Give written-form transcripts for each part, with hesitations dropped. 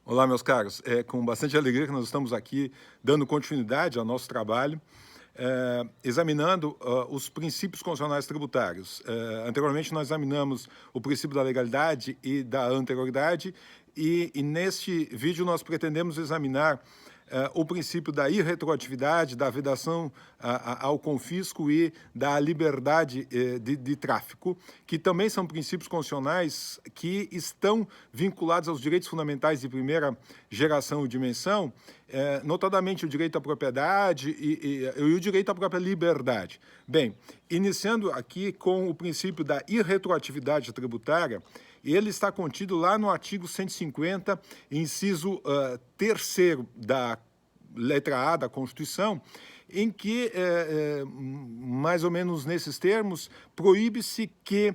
Olá, meus caros. É com bastante alegria que nós estamos aqui dando continuidade ao nosso trabalho, examinando os princípios constitucionais tributários. Anteriormente, nós examinamos o princípio da legalidade e da anterioridade, e neste vídeo nós pretendemos examinar o princípio da irretroatividade, da vedação ao confisco e da liberdade de tráfico, que também são princípios constitucionais que estão vinculados aos direitos fundamentais de primeira geração e dimensão, notadamente o direito à propriedade e o direito à própria liberdade. Bem, iniciando aqui com o princípio da irretroatividade tributária, ele está contido lá no artigo 150, inciso 3º da letra A da Constituição, em que, mais ou menos nesses termos, proíbe-se que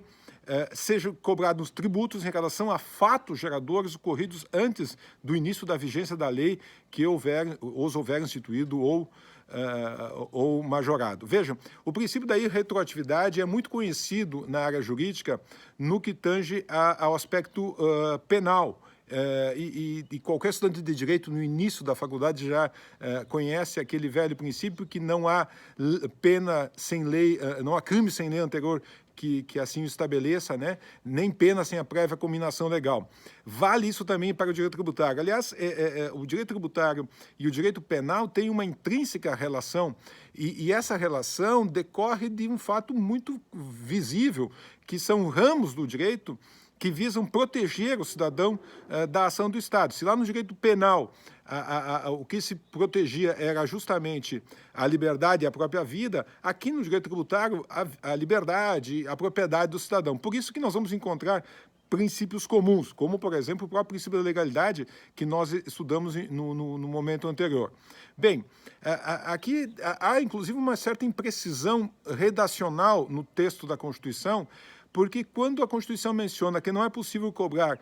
sejam cobrados tributos em relação a fatos geradores ocorridos antes do início da vigência da lei que os houver instituído ou majorado. Vejam, o princípio da irretroatividade é muito conhecido na área jurídica no que tange ao aspecto penal. E qualquer estudante de direito no início da faculdade já conhece aquele velho princípio que não há pena sem lei, não há crime sem lei anterior que assim o estabeleça, né? Nem pena sem a prévia cominação legal. Vale isso também para o direito tributário. Aliás, o direito tributário e o direito penal têm uma intrínseca relação, e essa relação decorre de um fato muito visível, que são ramos do direito que visam proteger o cidadão da ação do Estado. Se lá no direito penal o que se protegia era justamente a liberdade e a própria vida, aqui no direito tributário a liberdade, a propriedade do cidadão. Por isso que nós vamos encontrar princípios comuns, como, por exemplo, o próprio princípio da legalidade que nós estudamos no momento anterior. Bem, aqui há, inclusive, uma certa imprecisão redacional no texto da Constituição, porque quando a Constituição menciona que não é possível cobrar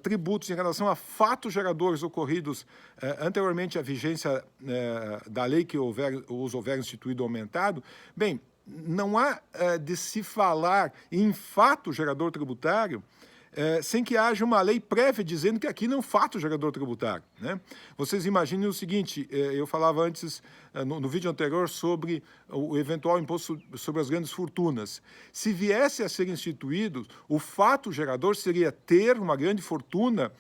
tributos em relação a fatos geradores ocorridos anteriormente à vigência da lei que os houver instituído ou aumentado, bem, não há de se falar em fato gerador tributário sem que haja uma lei prévia dizendo que aquilo é um fato gerador tributário, né? Vocês imaginem o seguinte, eu falava antes, no vídeo anterior, sobre o eventual imposto sobre as grandes fortunas. Se viesse a ser instituído, o fato gerador seria ter uma grande fortuna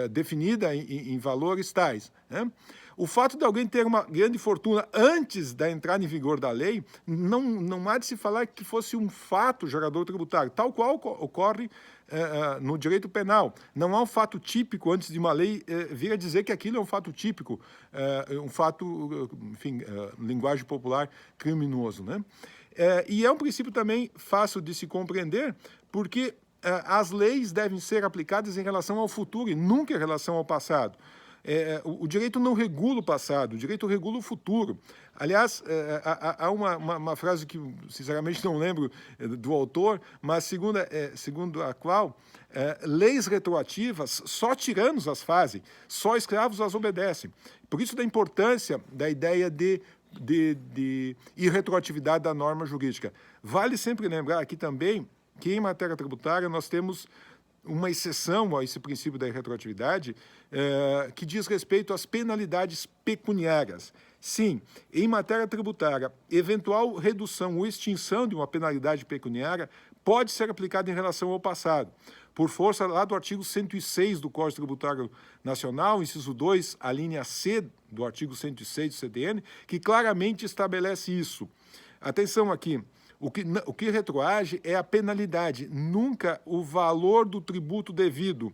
definida em valores tais, né? O fato de alguém ter uma grande fortuna antes da entrada em vigor da lei, não há de se falar que fosse um fato gerador tributário, tal qual ocorre no direito penal. Não há um fato típico antes de uma lei vir a dizer que aquilo é um fato típico, um fato, enfim, linguagem popular, criminoso, né? E é um princípio também fácil de se compreender, porque as leis devem ser aplicadas em relação ao futuro e nunca em relação ao passado. O direito não regula o passado, o direito regula o futuro. Aliás, há uma frase que, sinceramente, não lembro do autor, mas segundo a qual leis retroativas só tiranos as fazem, só escravos as obedecem. Por isso da importância da ideia de irretroatividade da norma jurídica. Vale sempre lembrar aqui também que, em matéria tributária, nós temos uma exceção a esse princípio da irretroatividade, que diz respeito às penalidades pecuniárias. Sim, em matéria tributária, eventual redução ou extinção de uma penalidade pecuniária pode ser aplicada em relação ao passado, por força lá do artigo 106 do Código Tributário Nacional, inciso 2, a linha C do artigo 106 do CTN, que claramente estabelece isso. Atenção aqui. O que retroage é a penalidade, nunca o valor do tributo devido.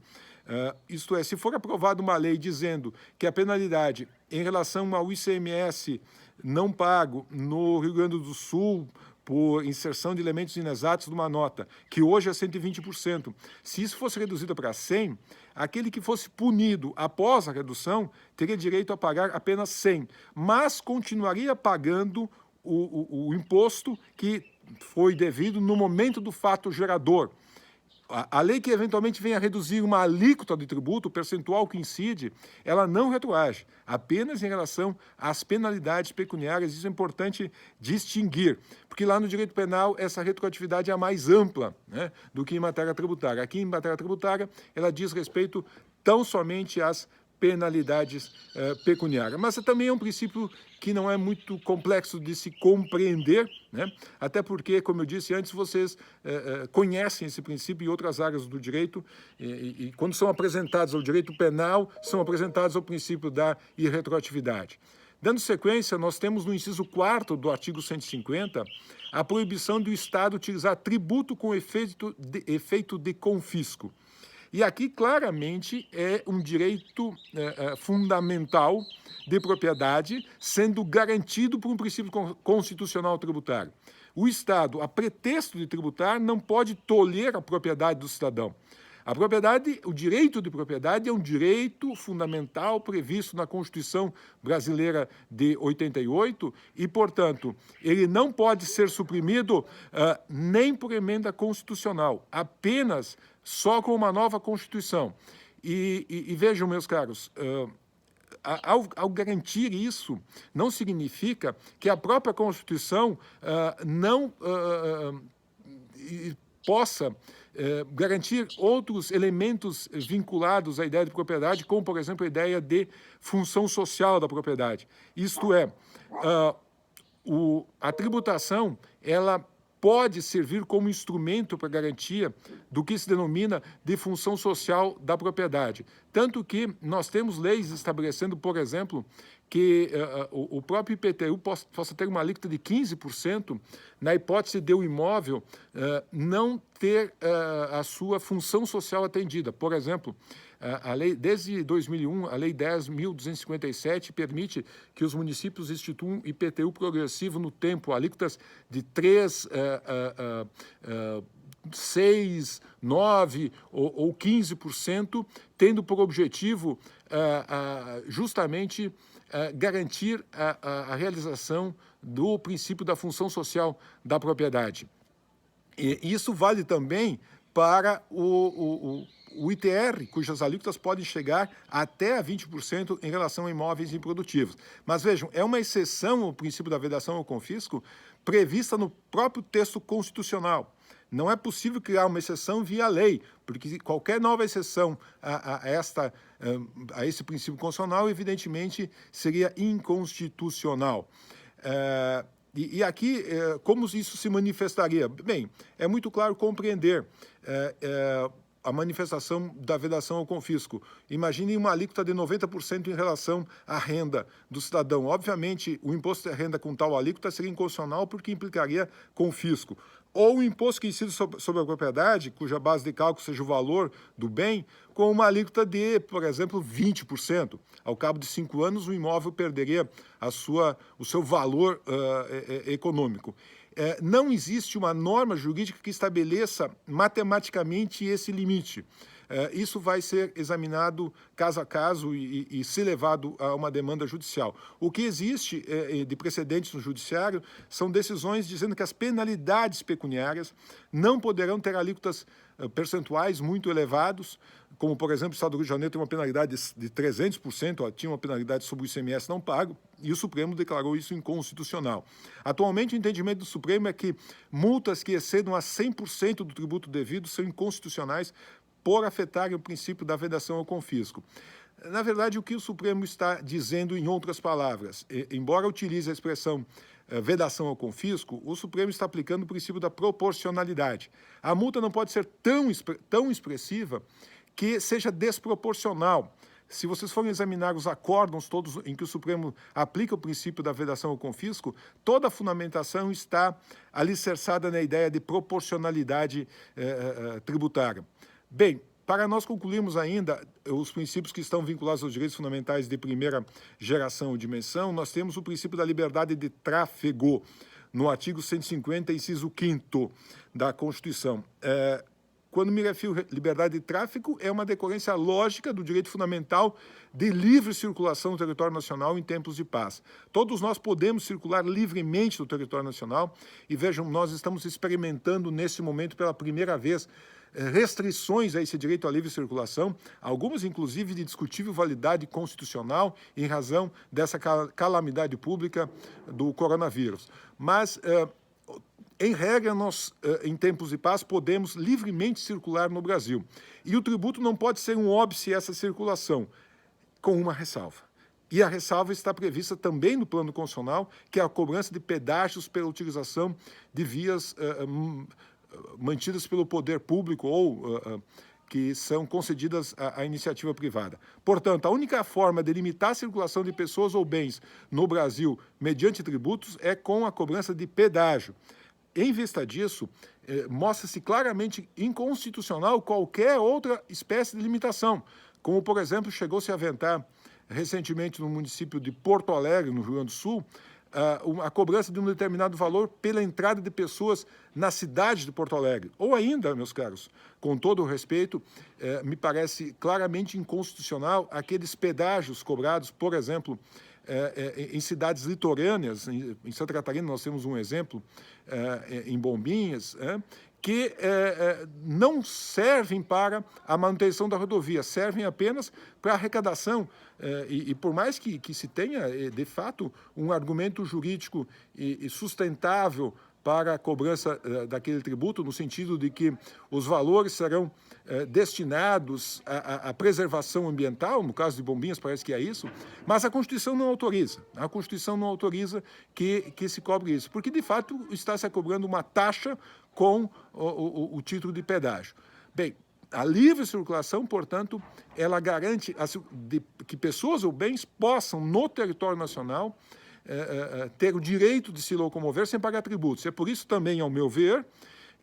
Isto é, se for aprovada uma lei dizendo que a penalidade em relação ao ICMS não pago no Rio Grande do Sul por inserção de elementos inexatos numa nota, que hoje é 120%, se isso fosse reduzido para 100, aquele que fosse punido após a redução teria direito a pagar apenas 100, mas continuaria pagando o imposto que foi devido no momento do fato gerador. A lei que eventualmente venha a reduzir uma alíquota de tributo, o percentual que incide, ela não retroage, apenas em relação às penalidades pecuniárias. Isso é importante distinguir, porque lá no direito penal essa retroatividade é mais ampla, né, do que em matéria tributária. Aqui em matéria tributária ela diz respeito tão somente as penalidades pecuniárias. Mas também é um princípio que não é muito complexo de se compreender, né? Até porque, como eu disse antes, vocês conhecem esse princípio em outras áreas do direito e quando são apresentados ao direito penal, são apresentados ao princípio da irretroatividade. Dando sequência, nós temos no inciso 4º do artigo 150 a proibição do Estado utilizar tributo com efeito de confisco. E aqui, claramente, é um direito fundamental de propriedade, sendo garantido por um princípio constitucional tributário. O Estado, a pretexto de tributar, não pode tolher a propriedade do cidadão. A propriedade, o direito de propriedade é um direito fundamental previsto na Constituição Brasileira de 88 e, portanto, ele não pode ser suprimido nem por emenda constitucional, apenas só com uma nova Constituição. E vejam, meus caros, ao garantir isso, não significa que a própria Constituição não possa garantir outros elementos vinculados à ideia de propriedade, como, por exemplo, a ideia de função social da propriedade. Isto é, a tributação, ela pode servir como instrumento para garantia do que se denomina de função social da propriedade. Tanto que nós temos leis estabelecendo, por exemplo, que o próprio IPTU possa ter uma alíquota de 15% na hipótese de o imóvel não ter a sua função social atendida. Por exemplo, a lei, desde 2001, a Lei 10.257 permite que os municípios instituam IPTU progressivo no tempo, alíquotas de 3%, 6%, 9% ou 15%, tendo por objetivo justamente garantir a realização do princípio da função social da propriedade. E isso vale também para o ITR, cujas alíquotas podem chegar até a 20% em relação a imóveis improdutivos. Mas vejam, é uma exceção ao princípio da vedação ao confisco prevista no próprio texto constitucional. Não é possível criar uma exceção via lei, porque qualquer nova exceção a esse princípio constitucional, evidentemente, seria inconstitucional. E aqui, como isso se manifestaria? Bem, é muito claro compreender a manifestação da vedação ao confisco. Imaginem uma alíquota de 90% em relação à renda do cidadão. Obviamente, o imposto de renda com tal alíquota seria inconstitucional porque implicaria confisco. Ou o imposto que incide sobre a propriedade, cuja base de cálculo seja o valor do bem, com uma alíquota de, por exemplo, 20%. Ao cabo de 5 anos, o imóvel perderia o seu valor econômico. Não existe uma norma jurídica que estabeleça matematicamente esse limite. Isso vai ser examinado caso a caso e ser levado a uma demanda judicial. O que existe de precedentes no judiciário são decisões dizendo que as penalidades pecuniárias não poderão ter alíquotas percentuais muito elevados, como, por exemplo, o Estado do Rio de Janeiro tem uma penalidade de 300%, tinha uma penalidade sobre o ICMS não pago, e o Supremo declarou isso inconstitucional. Atualmente, o entendimento do Supremo é que multas que excedam a 100% do tributo devido são inconstitucionais por afetarem o princípio da vedação ao confisco. Na verdade, o que o Supremo está dizendo, em outras palavras, embora utilize a expressão vedação ao confisco, o Supremo está aplicando o princípio da proporcionalidade. A multa não pode ser tão expressiva que seja desproporcional. Se vocês forem examinar os acórdãos todos em que o Supremo aplica o princípio da vedação ao confisco, toda a fundamentação está alicerçada na ideia de proporcionalidade tributária. Bem, para nós concluirmos ainda os princípios que estão vinculados aos direitos fundamentais de primeira geração ou dimensão, nós temos o princípio da liberdade de tráfego, no artigo 150, inciso 5º da Constituição. Quando me refiro à liberdade de tráfego, é uma decorrência lógica do direito fundamental de livre circulação no território nacional em tempos de paz. Todos nós podemos circular livremente no território nacional e, vejam, nós estamos experimentando nesse momento pela primeira vez restrições a esse direito à livre circulação, algumas inclusive de discutível validade constitucional em razão dessa calamidade pública do coronavírus. Mas Em regra, nós, em tempos de paz, podemos livremente circular no Brasil. E o tributo não pode ser um óbice a essa circulação, com uma ressalva. E a ressalva está prevista também no plano constitucional, que é a cobrança de pedágios pela utilização de vias mantidas pelo poder público ou que são concedidas à iniciativa privada. Portanto, a única forma de limitar a circulação de pessoas ou bens no Brasil mediante tributos é com a cobrança de pedágio. Em vista disso, mostra-se claramente inconstitucional qualquer outra espécie de limitação, como, por exemplo, chegou-se a aventar recentemente no município de Porto Alegre, no Rio Grande do Sul, a cobrança de um determinado valor pela entrada de pessoas na cidade de Porto Alegre. Ou ainda, meus caros, com todo o respeito, me parece claramente inconstitucional aqueles pedágios cobrados, por exemplo, em cidades litorâneas. Em Santa Catarina nós temos um exemplo, em Bombinhas, que não servem para a manutenção da rodovia, servem apenas para a arrecadação. E por mais que se tenha, de fato, um argumento jurídico e sustentável para a cobrança daquele tributo, no sentido de que os valores serão destinados à preservação ambiental, no caso de Bombinhas parece que é isso, mas a Constituição não autoriza. A Constituição não autoriza que se cobre isso, porque de fato está se cobrando uma taxa com o título de pedágio. Bem, a livre circulação, portanto, ela garante que pessoas ou bens possam, no território nacional, ter o direito de se locomover sem pagar tributos. É por isso também, ao meu ver,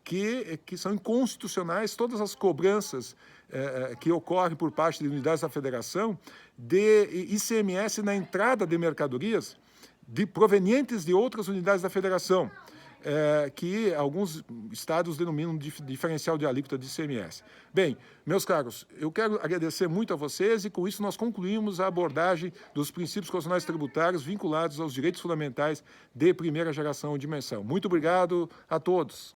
que são inconstitucionais todas as cobranças que ocorrem por parte de unidades da federação de ICMS na entrada de mercadorias provenientes de outras unidades da federação, que alguns estados denominam diferencial de alíquota de ICMS. Bem, meus caros, eu quero agradecer muito a vocês e com isso nós concluímos a abordagem dos princípios constitucionais tributários vinculados aos direitos fundamentais de primeira geração ou dimensão. Muito obrigado a todos.